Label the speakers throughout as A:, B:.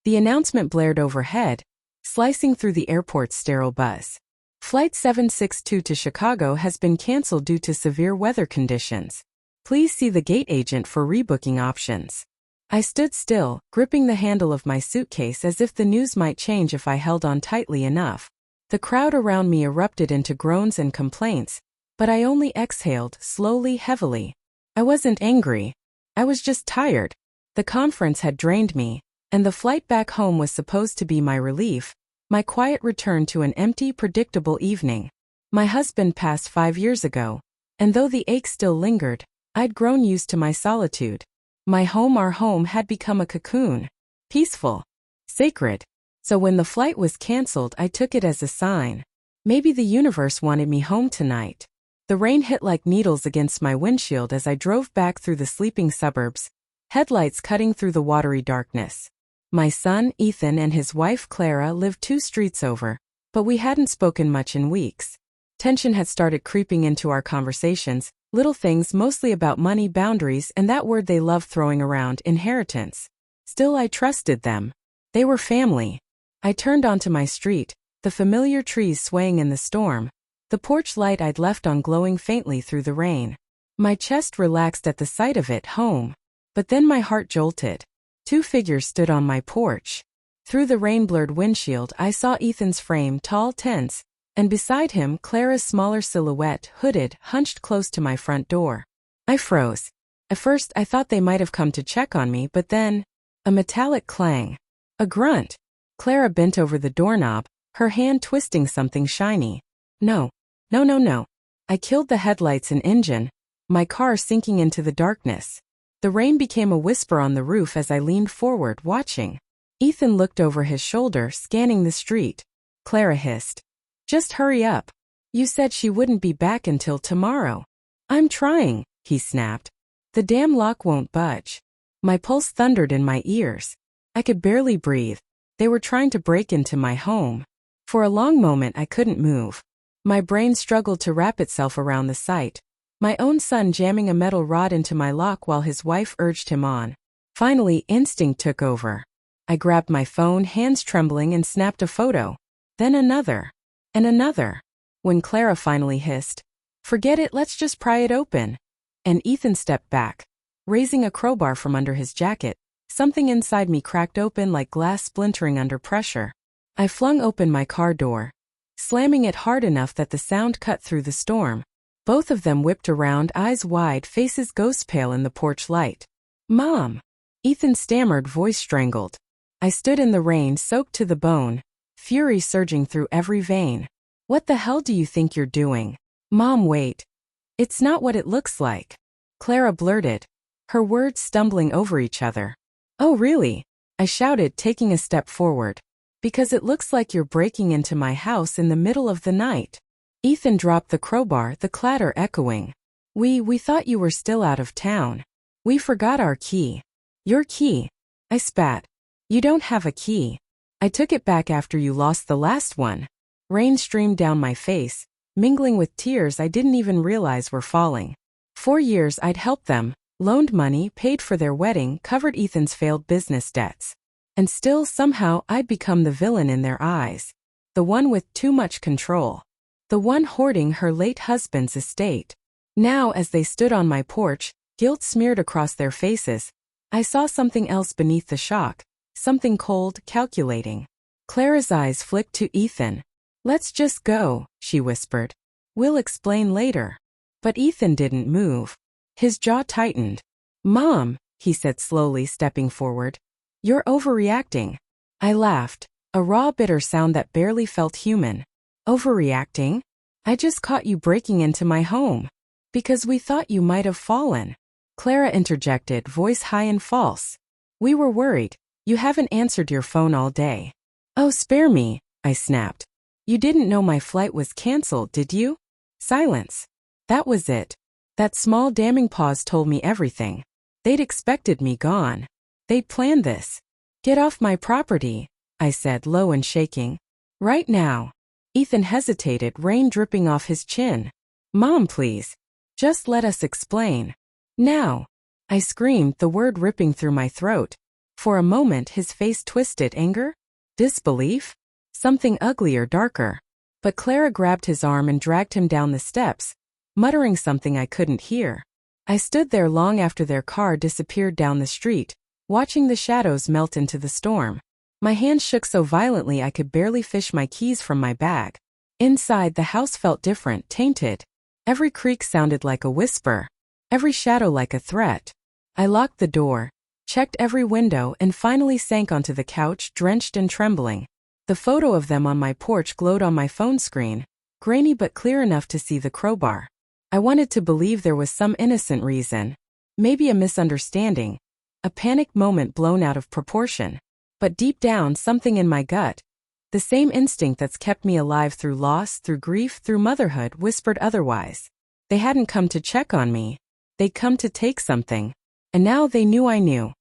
A: The announcement blared overhead, slicing through the airport's sterile buzz. Flight 762 to Chicago has been canceled due to severe weather conditions. Please see the gate agent for rebooking options. I stood still, gripping the handle of my suitcase as if the news might change if I held on tightly enough. The crowd around me erupted into groans and complaints, but I only exhaled, slowly, heavily. I wasn't angry. I was just tired. The conference had drained me, and the flight back home was supposed to be my relief, my quiet return to an empty, predictable evening. My husband passed 5 years ago, and though the ache still lingered, I'd grown used to my solitude. My home, our home, had become a cocoon. Peaceful. Sacred. So when the flight was canceled, I took it as a sign. Maybe the universe wanted me home tonight. The rain hit like needles against my windshield as I drove back through the sleeping suburbs, headlights cutting through the watery darkness. My son, Ethan, and his wife, Clara, lived 2 streets over, but we hadn't spoken much in weeks. Tension had started creeping into our conversations, little things mostly about money, boundaries, and that word they love throwing around, inheritance. Still, I trusted them. They were family. I turned onto my street, the familiar trees swaying in the storm, the porch light I'd left on glowing faintly through the rain. My chest relaxed at the sight of it, home. But then my heart jolted. 2 figures stood on my porch. Through the rain-blurred windshield, I saw Ethan's frame, tall, tense, and beside him, Clara's smaller silhouette, hooded, hunched close to my front door. I froze. At first, I thought they might have come to check on me, but then, a metallic clang. A grunt. Clara bent over the doorknob, her hand twisting something shiny. No. No, no, no. I killed the headlights and engine, my car sinking into the darkness. The rain became a whisper on the roof as I leaned forward, watching. Ethan looked over his shoulder, scanning the street. Clara hissed. Just hurry up. You said she wouldn't be back until tomorrow. I'm trying, he snapped. The damn lock won't budge. My pulse thundered in my ears. I could barely breathe. They were trying to break into my home. For a long moment I couldn't move. My brain struggled to wrap itself around the sight. My own son jamming a metal rod into my lock while his wife urged him on. Finally, instinct took over. I grabbed my phone, hands trembling, and snapped a photo. Then another. And another. When Clara finally hissed, "Forget it, let's just pry it open." And Ethan stepped back, raising a crowbar from under his jacket. Something inside me cracked open like glass splintering under pressure. I flung open my car door, slamming it hard enough that the sound cut through the storm. Both of them whipped around, eyes wide, faces ghost pale in the porch light. "Mom!" Ethan stammered, voice strangled. I stood in the rain, soaked to the bone, fury surging through every vein. "What the hell do you think you're doing?" "Mom, wait. It's not what it looks like," Clara blurted, her words stumbling over each other. "Oh really?" I shouted, taking a step forward. "Because it looks like you're breaking into my house in the middle of the night." Ethan dropped the crowbar, the clatter echoing. We thought you were still out of town. We forgot our key." "Your key?" I spat. "You don't have a key. I took it back after you lost the last one." Rain streamed down my face, mingling with tears I didn't even realize were falling. 4 years I'd helped them, loaned money, paid for their wedding, covered Ethan's failed business debts. And still, somehow, I'd become the villain in their eyes. The one with too much control. The one hoarding her late husband's estate. Now, as they stood on my porch, guilt smeared across their faces, I saw something else beneath the shock, something cold, calculating. Clara's eyes flicked to Ethan. "Let's just go," she whispered. "We'll explain later." But Ethan didn't move. His jaw tightened. "Mom," he said slowly, stepping forward. "You're overreacting." I laughed, a raw, bitter sound that barely felt human. "Overreacting? I just caught you breaking into my home. Because we thought you might have fallen." Clara interjected, voice high and false. "We were worried. You haven't answered your phone all day." "Oh, spare me," I snapped. "You didn't know my flight was canceled, did you?" Silence. That was it. That small damning pause told me everything. They'd expected me gone. They'd planned this. "Get off my property," I said, low and shaking. "Right now." Ethan hesitated, rain dripping off his chin. "Mom, please. Just let us explain." "Now." I screamed, the word ripping through my throat. For a moment his face twisted. Anger? Disbelief? Something uglier, darker. But Clara grabbed his arm and dragged him down the steps, muttering something I couldn't hear. I stood there long after their car disappeared down the street, watching the shadows melt into the storm. My hands shook so violently I could barely fish my keys from my bag. Inside, the house felt different, tainted. Every creak sounded like a whisper, every shadow like a threat. I locked the door, checked every window, and finally sank onto the couch, drenched and trembling. The photo of them on my porch glowed on my phone screen, grainy but clear enough to see the crowbar. I wanted to believe there was some innocent reason, maybe a misunderstanding, a panic moment blown out of proportion. But deep down, something in my gut, the same instinct that's kept me alive through loss, through grief, through motherhood, whispered otherwise. They hadn't come to check on me. They'd come to take something. And now they knew I knew.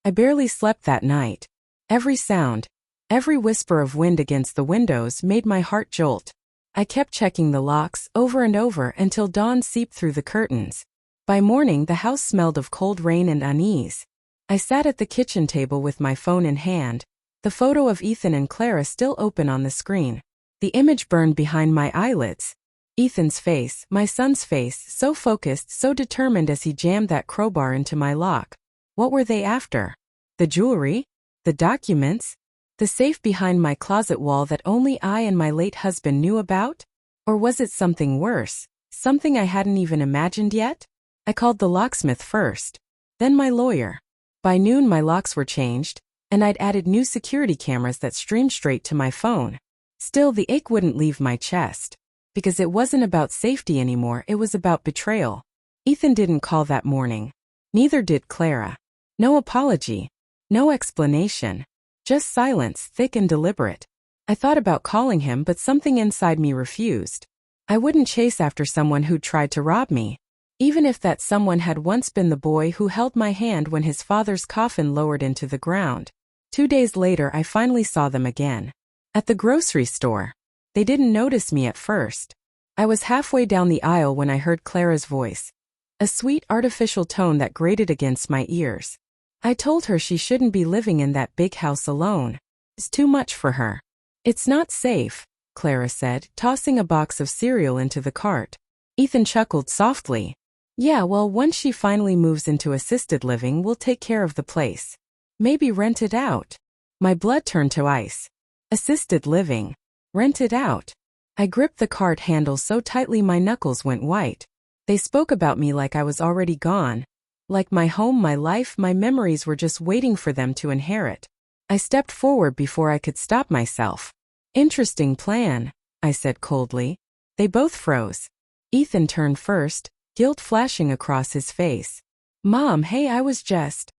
A: I barely slept that night. Every sound, every whisper of wind against the windows made my heart jolt. I kept checking the locks over and over until dawn seeped through the curtains. By morning, the house smelled of cold rain and unease. I sat at the kitchen table with my phone in hand, the photo of Ethan and Clara still open on the screen. The image burned behind my eyelids. Ethan's face, my son's face, so focused, so determined as he jammed that crowbar into my lock. What were they after? The jewelry? The documents? The safe behind my closet wall that only I and my late husband knew about? Or was it something worse, something I hadn't even imagined yet? I called the locksmith first, then my lawyer. By noon my locks were changed, and I'd added new security cameras that streamed straight to my phone. Still, the ache wouldn't leave my chest. Because it wasn't about safety anymore, it was about betrayal. Ethan didn't call that morning. Neither did Clara. No apology. No explanation. Just silence, thick and deliberate. I thought about calling him, but something inside me refused. I wouldn't chase after someone who'd tried to rob me. Even if that someone had once been the boy who held my hand when his father's coffin lowered into the ground. 2 days later, I finally saw them again. At the grocery store. They didn't notice me at first. I was halfway down the aisle when I heard Clara's voice. A sweet, artificial tone that grated against my ears. I told her she shouldn't be living in that big house alone. It's too much for her. It's not safe, Clara said, tossing a box of cereal into the cart. Ethan chuckled softly. Yeah, well, once she finally moves into assisted living, we'll take care of the place. Maybe rent it out. My blood turned to ice. Assisted living. Rent it out. I gripped the cart handle so tightly my knuckles went white. They spoke about me like I was already gone. Like my home, my life, my memories were just waiting for them to inherit. I stepped forward before I could stop myself. Interesting plan, I said coldly. They both froze. Ethan turned first, guilt flashing across his face. Mom, hey, I was just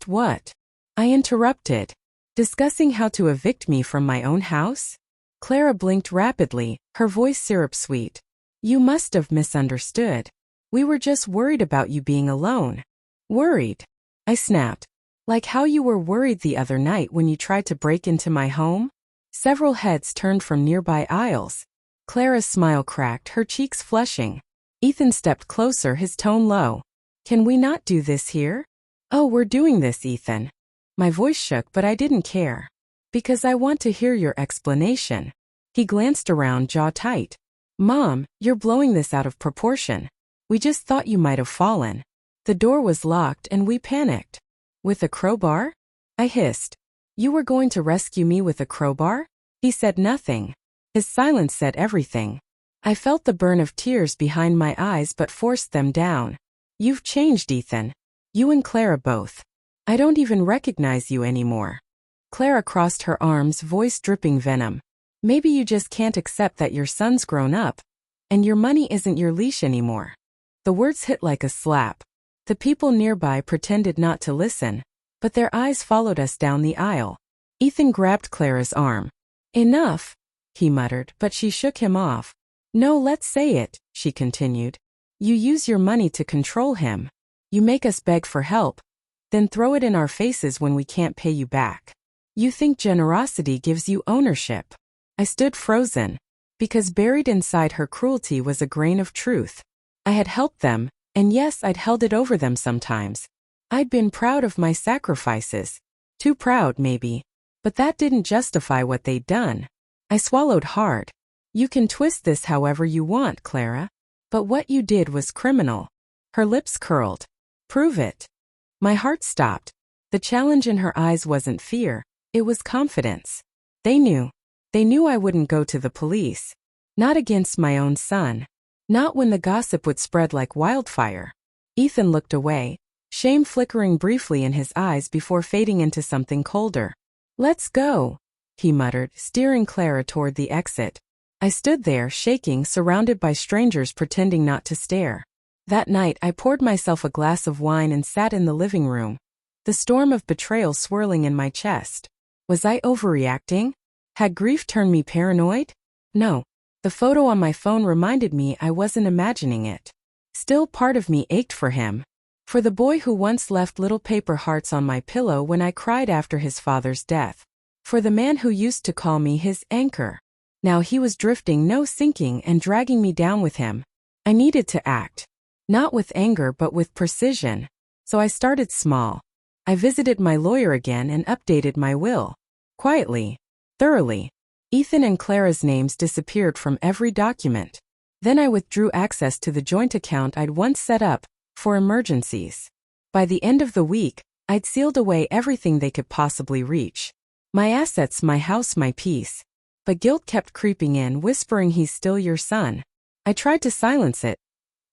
A: what? I interrupted. Discussing how to evict me from my own house? Clara blinked rapidly, her voice syrup-sweet. You must have misunderstood. We were just worried about you being alone. Worried? I snapped. Like how you were worried the other night when you tried to break into my home? Several heads turned from nearby aisles. Clara's smile cracked, her cheeks flushing. Ethan stepped closer, his tone low. Can we not do this here? Oh, we're doing this, Ethan. My voice shook, but I didn't care. Because I want to hear your explanation. He glanced around, jaw tight. Mom, you're blowing this out of proportion. We just thought you might have fallen. The door was locked and we panicked. With a crowbar? I hissed. You were going to rescue me with a crowbar? He said nothing. His silence said everything. I felt the burn of tears behind my eyes but forced them down. You've changed, Ethan. You and Clara both. I don't even recognize you anymore. Clara crossed her arms, voice dripping venom. Maybe you just can't accept that your son's grown up, and your money isn't your leash anymore. The words hit like a slap. The people nearby pretended not to listen, but their eyes followed us down the aisle. Ethan grabbed Clara's arm. Enough, he muttered, but she shook him off. No, let's say it, she continued. You use your money to control him. You make us beg for help, then throw it in our faces when we can't pay you back. You think generosity gives you ownership. I stood frozen, because buried inside her cruelty was a grain of truth. I had helped them, and yes, I'd held it over them sometimes. I'd been proud of my sacrifices. Too proud, maybe. But that didn't justify what they'd done. I swallowed hard. You can twist this however you want, Clara. But what you did was criminal. Her lips curled. Prove it. My heart stopped. The challenge in her eyes wasn't fear, it was confidence. They knew. They knew I wouldn't go to the police. Not against my own son. Not when the gossip would spread like wildfire. Ethan looked away, shame flickering briefly in his eyes before fading into something colder. Let's go, he muttered, steering Clara toward the exit. I stood there, shaking, surrounded by strangers pretending not to stare. That night I poured myself a glass of wine and sat in the living room. The storm of betrayal swirling in my chest. Was I overreacting? Had grief turned me paranoid? No. The photo on my phone reminded me I wasn't imagining it. Still, part of me ached for him. For the boy who once left little paper hearts on my pillow when I cried after his father's death. For the man who used to call me his anchor. Now he was drifting, no sinking, and dragging me down with him. I needed to act. Not with anger but with precision. So I started small. I visited my lawyer again and updated my will. Quietly. Thoroughly. Ethan and Clara's names disappeared from every document. Then I withdrew access to the joint account I'd once set up, for emergencies. By the end of the week, I'd sealed away everything they could possibly reach. My assets, my house, my peace. But guilt kept creeping in, whispering he's still your son. I tried to silence it.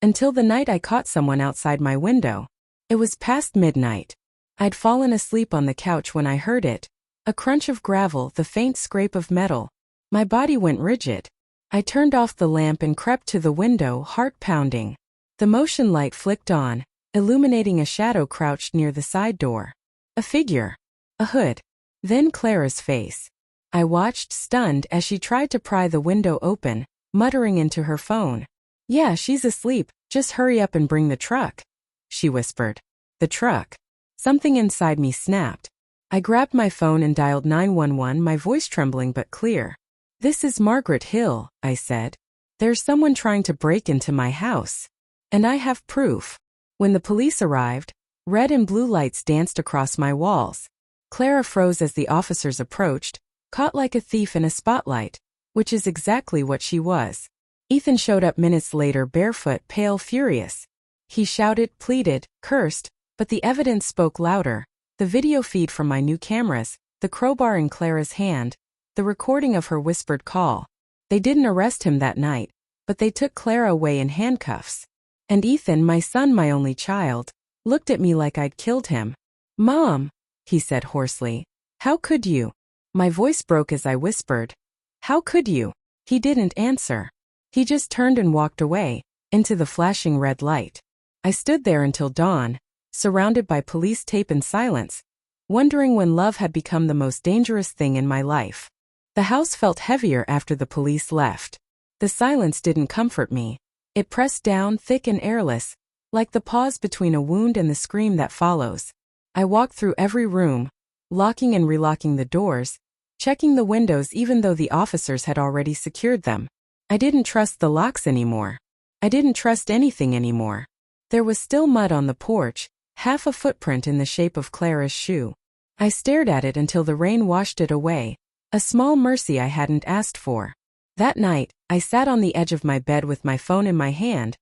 A: Until the night I caught someone outside my window. It was past midnight. I'd fallen asleep on the couch when I heard it. A crunch of gravel, the faint scrape of metal. My body went rigid. I turned off the lamp and crept to the window, heart pounding. The motion light flicked on, illuminating a shadow crouched near the side door. A figure. A hood. Then Clara's face. I watched, stunned, as she tried to pry the window open, muttering into her phone. Yeah, she's asleep, just hurry up and bring the truck, she whispered. The truck. Something inside me snapped. I grabbed my phone and dialed 911, my voice trembling but clear. This is Margaret Hill, I said. There's someone trying to break into my house. And I have proof. When the police arrived, red and blue lights danced across my walls. Clara froze as the officers approached, caught like a thief in a spotlight, which is exactly what she was. Ethan showed up minutes later, barefoot, pale, furious. He shouted, pleaded, cursed, but the evidence spoke louder. The video feed from my new cameras, the crowbar in Clara's hand, the recording of her whispered call. They didn't arrest him that night, but they took Clara away in handcuffs. And Ethan, my son, my only child, looked at me like I'd killed him. Mom, he said hoarsely. How could you? My voice broke as I whispered. How could you? He didn't answer. He just turned and walked away, into the flashing red light. I stood there until dawn, surrounded by police tape and silence, wondering when love had become the most dangerous thing in my life. The house felt heavier after the police left. The silence didn't comfort me. It pressed down, thick and airless, like the pause between a wound and the scream that follows. I walked through every room, locking and relocking the doors, checking the windows even though the officers had already secured them. I didn't trust the locks anymore. I didn't trust anything anymore. There was still mud on the porch, half a footprint in the shape of Clara's shoe. I stared at it until the rain washed it away, a small mercy I hadn't asked for. That night, I sat on the edge of my bed with my phone in my hand,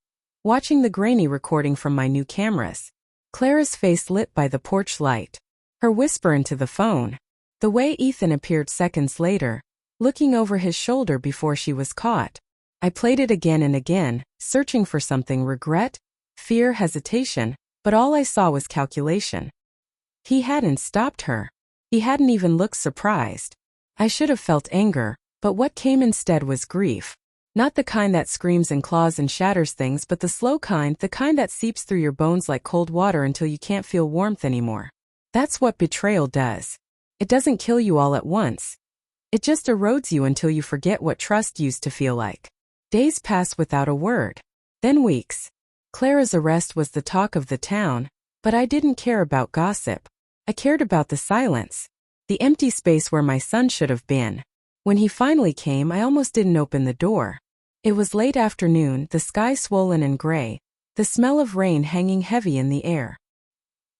A: watching the grainy recording from my new cameras. Clara's face lit by the porch light. Her whisper into the phone. The way Ethan appeared seconds later, looking over his shoulder before she was caught. I played it again and again, searching for something: regret, fear, hesitation, but all I saw was calculation. He hadn't stopped her. He hadn't even looked surprised. I should have felt anger, but what came instead was grief. Not the kind that screams and claws and shatters things, but the slow kind, the kind that seeps through your bones like cold water until you can't feel warmth anymore. That's what betrayal does. It doesn't kill you all at once. It just erodes you until you forget what trust used to feel like. Days passed without a word. Then weeks. Clara's arrest was the talk of the town, but I didn't care about gossip. I cared about the silence. The empty space where my son should have been. When he finally came, I almost didn't open the door. It was late afternoon, the sky swollen and gray, the smell of rain hanging heavy in the air.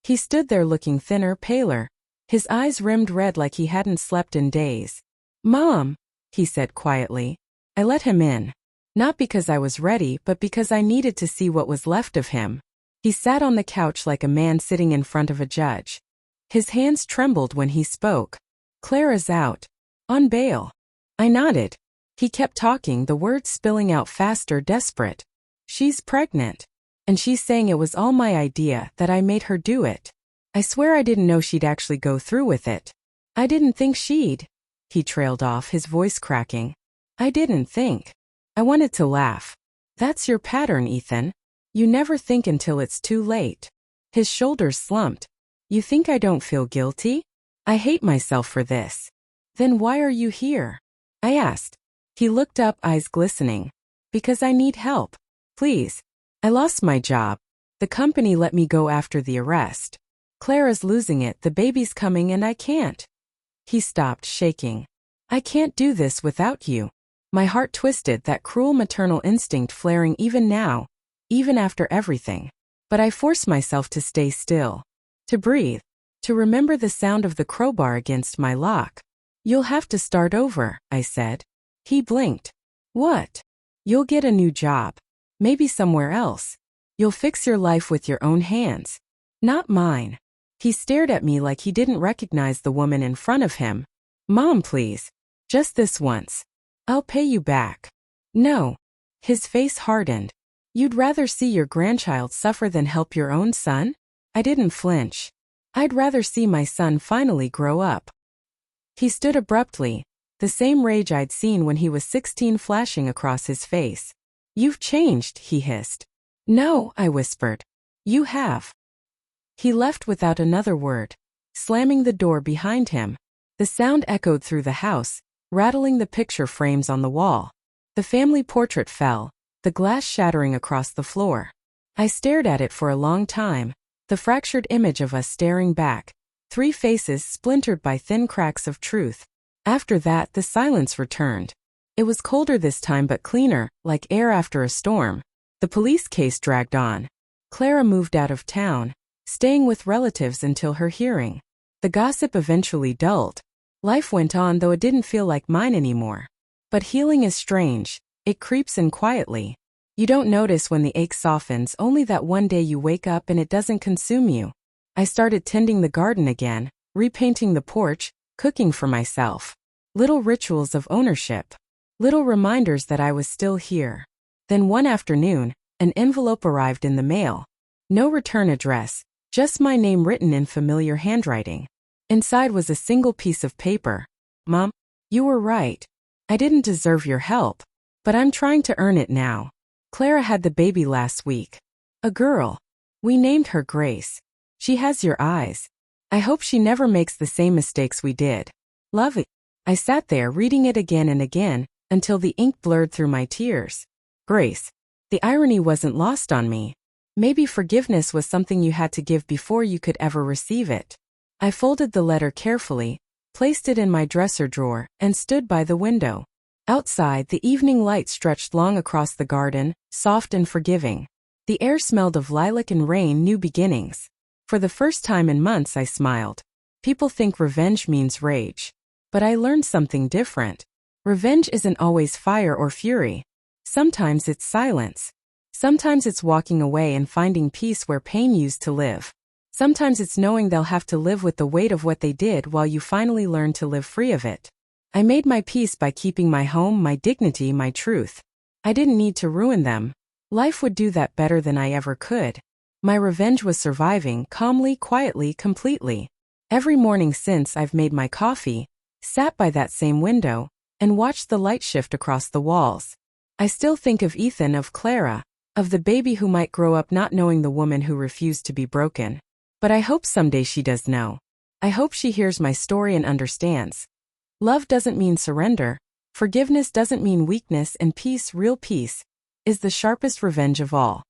A: He stood there looking thinner, paler, His eyes rimmed red like he hadn't slept in days. "Mom," he said quietly. I let him in. Not because I was ready, but because I needed to see what was left of him. He sat on the couch like a man sitting in front of a judge. His hands trembled when he spoke. "Clara's out. On bail." I nodded. He kept talking, the words spilling out faster, desperate. "She's pregnant. And she's saying it was all my idea, that I made her do it. I swear I didn't know she'd actually go through with it. I didn't think she'd." He trailed off, his voice cracking. "I didn't think." I wanted to laugh. "That's your pattern, Ethan. You never think until it's too late." His shoulders slumped. "You think I don't feel guilty? I hate myself for this." "Then why are you here?" I asked. He looked up, eyes glistening. "Because I need help. Please. I lost my job. The company let me go after the arrest. Clara's losing it, the baby's coming, and I can't." He stopped, shaking. "I can't do this without you." My heart twisted, that cruel maternal instinct flaring even now, even after everything. But I forced myself to stay still, to breathe, to remember the sound of the crowbar against my lock. "You'll have to start over," I said. He blinked. "What?" "You'll get a new job. Maybe somewhere else. You'll fix your life with your own hands. Not mine." He stared at me like he didn't recognize the woman in front of him. "Mom, please. Just this once. I'll pay you back." "No." His face hardened. "You'd rather see your grandchild suffer than help your own son?" I didn't flinch. "I'd rather see my son finally grow up." He stood abruptly, the same rage I'd seen when he was 16 flashing across his face. "You've changed," he hissed. "No," I whispered. "You have." He left without another word, slamming the door behind him. The sound echoed through the house, rattling the picture frames on the wall. The family portrait fell, the glass shattering across the floor. I stared at it for a long time, the fractured image of us staring back, 3 faces splintered by thin cracks of truth. After that, the silence returned. It was colder this time but cleaner, like air after a storm. The police case dragged on. Clara moved out of town, staying with relatives until her hearing. The gossip eventually dulled. Life went on, though it didn't feel like mine anymore. But healing is strange. It creeps in quietly. You don't notice when the ache softens, only that one day you wake up and it doesn't consume you. I started tending the garden again, repainting the porch, cooking for myself. Little rituals of ownership. Little reminders that I was still here. Then one afternoon, an envelope arrived in the mail. No return address, just my name written in familiar handwriting. Inside was a single piece of paper. "Mom, you were right. I didn't deserve your help. But I'm trying to earn it now. Clara had the baby last week. A girl. We named her Grace. She has your eyes. I hope she never makes the same mistakes we did. Love it." I sat there reading it again and again, until the ink blurred through my tears. Grace. The irony wasn't lost on me. Maybe forgiveness was something you had to give before you could ever receive it. I folded the letter carefully, placed it in my dresser drawer, and stood by the window. Outside, the evening light stretched long across the garden, soft and forgiving. The air smelled of lilac and rain, new beginnings. For the first time in months, I smiled. People think revenge means rage. But I learned something different. Revenge isn't always fire or fury. Sometimes it's silence. Sometimes it's walking away and finding peace where pain used to live. Sometimes it's knowing they'll have to live with the weight of what they did while you finally learn to live free of it. I made my peace by keeping my home, my dignity, my truth. I didn't need to ruin them. Life would do that better than I ever could. My revenge was surviving, calmly, quietly, completely. Every morning since, I've made my coffee, sat by that same window, and watched the light shift across the walls. I still think of Ethan, of Clara, of the baby who might grow up not knowing the woman who refused to be broken. But I hope someday she does know. I hope she hears my story and understands. Love doesn't mean surrender. Forgiveness doesn't mean weakness, and peace, real peace, is the sharpest revenge of all.